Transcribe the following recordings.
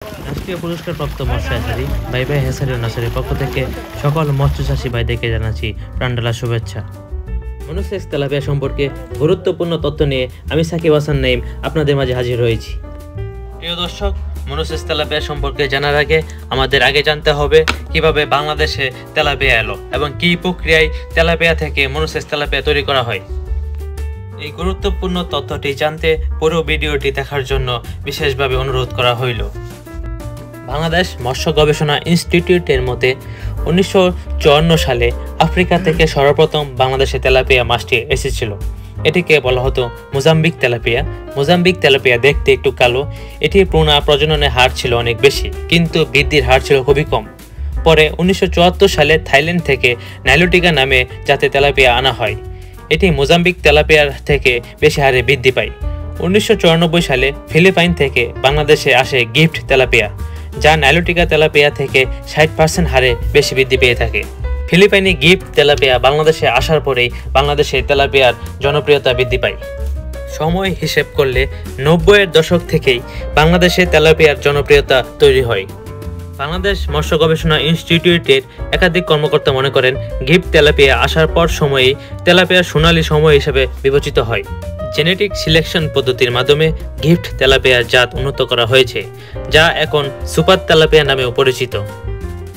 রাষ্ট্রীয় পুরস্কারপ্রাপ্ত মৎস্য হ্যাচারি বাই বাই হ্যাচারি ও নার্সারির পক্ষ থেকে সকল মৎস্যচাষী ভাইদেরকে জানাচ্ছি প্রাণঢালা শুভেচ্ছা। মনোসেক্স তেলাপিয়া সম্পর্কে গুরুত্বপূর্ণ তথ্য নিয়ে আমি সাকিব হাসান নাইম আপনাদের মাঝে হাজির হয়েছি। প্রিয় দর্শক, মনোসেক্স তেলাপিয়া সম্পর্কে জানার আগে আমাদের জানতে হবে কিভাবে বাংলাদেশে তেলাপিয়া এলো এবং কী প্রক্রিয়ায় তেলাপিয়া থেকে মনোসেক্স তেলাপিয়া তৈরি করা হয়। এই গুরুত্বপূর্ণ তথ্যটি জানতে পুরো ভিডিওটি দেখার জন্য বিশেষভাবে অনুরোধ করা হইল। বাংলাদেশ মৎস্য গবেষণা ইনস্টিটিউটের মতে 1954 সালে আফ্রিকা থেকে সর্বপ্রথম বাংলাদেশে তেলাপিয়া মাছটি এসেছিল। এটিকে বলা হতো মোজাম্বিক তেলাপিয়া। মোজাম্বিক তেলাপিয়া দেখতে একটু কালো। এটির প্রজননের হার ছিল অনেক বেশি, কিন্তু বৃদ্ধির হার ছিল খুবই কম। পরে 1974 সালে থাইল্যান্ড থেকে নাইলোটিকা নামে জাতের তেলাপিয়া আনা হয়। এটি মোজাম্বিক তেলাপিয়ার থেকে বেশি হারে বৃদ্ধি পায়। 1994 সালে ফিলিপাইন থেকে বাংলাদেশে আসে গিফট তেলাপিয়া, যা নাইলোটিকা তেলাপিয়া থেকে 60% হারে বেশি বৃদ্ধি পেয়ে থাকে। ফিলিপাইনি গিফট তেলাপিয়া বাংলাদেশে আসার পরেই বাংলাদেশে তেলাপিয়ার জনপ্রিয়তা বৃদ্ধি পায়। সময় হিসেব করলে 90-এর দশক থেকেই বাংলাদেশে তেলাপিয়ার জনপ্রিয়তা তৈরি হয়। বাংলাদেশ মৎস্য গবেষণা ইনস্টিটিউটের একাধিক কর্মকর্তা মনে করেন গিফট তেলাপিয়া আসার পর সময়েই তেলাপিয়ার সোনালী সময় হিসেবে বিবেচিত হয়। জেনেটিক সিলেকশন পদ্ধতির মাধ্যমে গিফট তেলাপিয়ার জাত উন্নত করা হয়েছে, যা এখন সুপার তেলাপিয়া নামেও পরিচিত।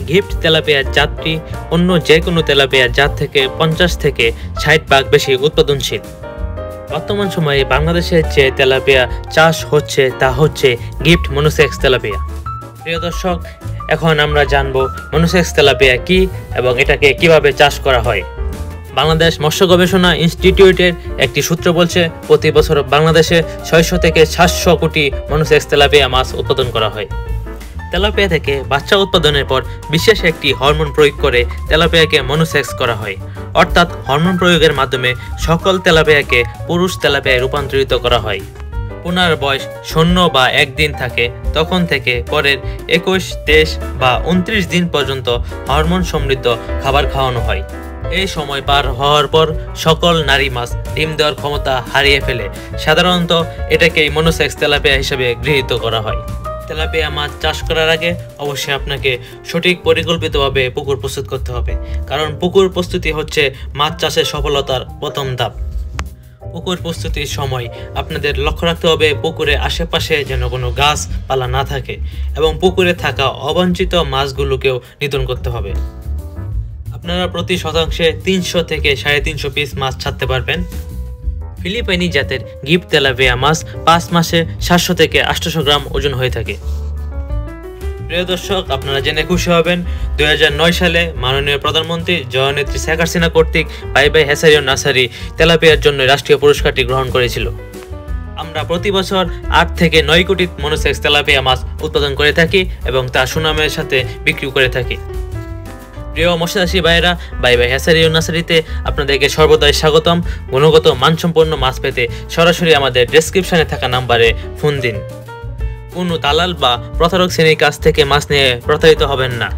গিফট তেলাপিয়ার জাতটি অন্য যে কোনো তেলাপিয়ার জাত থেকে 50 থেকে 60 ভাগ বেশি উৎপাদনশীল। বর্তমান সময়ে বাংলাদেশে যে তেলাপিয়া চাষ হচ্ছে তা হচ্ছে গিফট মনোসেক্স তেলাপিয়া। প্রিয় দর্শক, এখন আমরা জানব মনোসেক্স তেলাপিয়া কি এবং এটাকে কিভাবে চাষ করা হয়। বাংলাদেশ মৎস্য গবেষণা ইনস্টিটিউটের একটি সূত্র বলছে প্রতি বছর বাংলাদেশে 600 থেকে 700 কোটি মনোসেক্স তেলাপিয়া মাছ উৎপাদন করা হয়। তেলাপিয়া থেকে বাচ্চা উৎপাদনের পর বিশেষ একটি হরমোন প্রয়োগ করে তেলাপিয়াকে মনোসেক্স করা হয়, অর্থাৎ হরমোন প্রয়োগের মাধ্যমে সকল তেলাপিয়াকে পুরুষ তেলাপিয়ায় রূপান্তরিত করা হয়। পুনার বয়স 0 বা 1 দিন থাকে, তখন থেকে পরের 21, 23 বা 29 দিন পর্যন্ত হরমোন সমৃদ্ধ খাবার খাওয়ানো হয়। এই সময় পার হওয়ার পর সকল নারী মাছ ডিম দেওয়ার ক্ষমতা হারিয়ে ফেলে। সাধারণত এটাকেই মনোসেক্স তেলাপিয়া হিসেবে গৃহীত করা হয়। তেলাপিয়া মাছ চাষ করার আগে অবশ্যই আপনাকে সঠিক পরিকল্পিতভাবে পুকুর প্রস্তুত করতে হবে, কারণ পুকুর প্রস্তুতি হচ্ছে মাছ চাষের সফলতার প্রথম ধাপ। পুকুর প্রস্তুতির সময় আপনাদের লক্ষ্য রাখতে হবে পুকুরের আশেপাশে যেন কোনো গাছপালা না থাকে এবং পুকুরে থাকা অবাঞ্ছিত মাছগুলোকেও নিধন করতে হবে। আপনারা প্রতি শতাংশে 300 থেকে 350 পিস মাছ ছাড়তে পারবেন। ফিলিপাইনি জাতের গিফট তেলাপিয়া মাছ 5 মাসে 700 থেকে 800 গ্রাম ওজন হয়ে থাকে। প্রিয় দর্শক, আপনারা জেনে খুশি হবেন 2009 সালে মাননীয় প্রধানমন্ত্রী জননেত্রী শেখ হাসিনা কর্তৃক বাই বাই হ্যাচারি ও নার্সারি তেলাপিয়ার জন্য রাষ্ট্রীয় পুরস্কারটি গ্রহণ করেছিল। আমরা প্রতি বছর 8 থেকে 9 কোটি মনোসেক্স তেলাপিয়া মাছ উৎপাদন করে থাকি এবং তা সুনামের সাথে বিক্রি করে থাকি। প্রিয় মৎস্যচাষী ভাইয়েরা, বাই বাই হ্যাচারি ও নার্সারিতে আপনাদেরকে সর্বদাই স্বাগতম। গুণগত মানসম্পন্ন মাছ পেতে সরাসরি আমাদের ডেসক্রিপশনে থাকা নাম্বারে ফোন দিন। কোনো দালাল বা প্রতারক শ্রেণীর কাছ থেকে মাছ নিয়ে প্রতারিত হবেন না।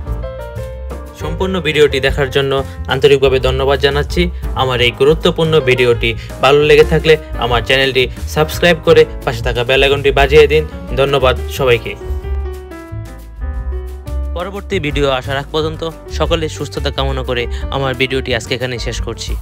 সম্পূর্ণ ভিডিওটি দেখার জন্য আন্তরিকভাবে ধন্যবাদ জানাচ্ছি। আমার এই গুরুত্বপূর্ণ ভিডিওটি ভালো লেগে থাকলে আমার চ্যানেলটি সাবস্ক্রাইব করে পাশে থাকা বেল আইকনটি বাজিয়ে দিন। ধন্যবাদ সবাইকে। পরবর্তী ভিডিও আসার আগ পর্যন্ত সকলের সুস্থতা কামনা করে আমার ভিডিওটি আজকে এখানে শেষ করছি।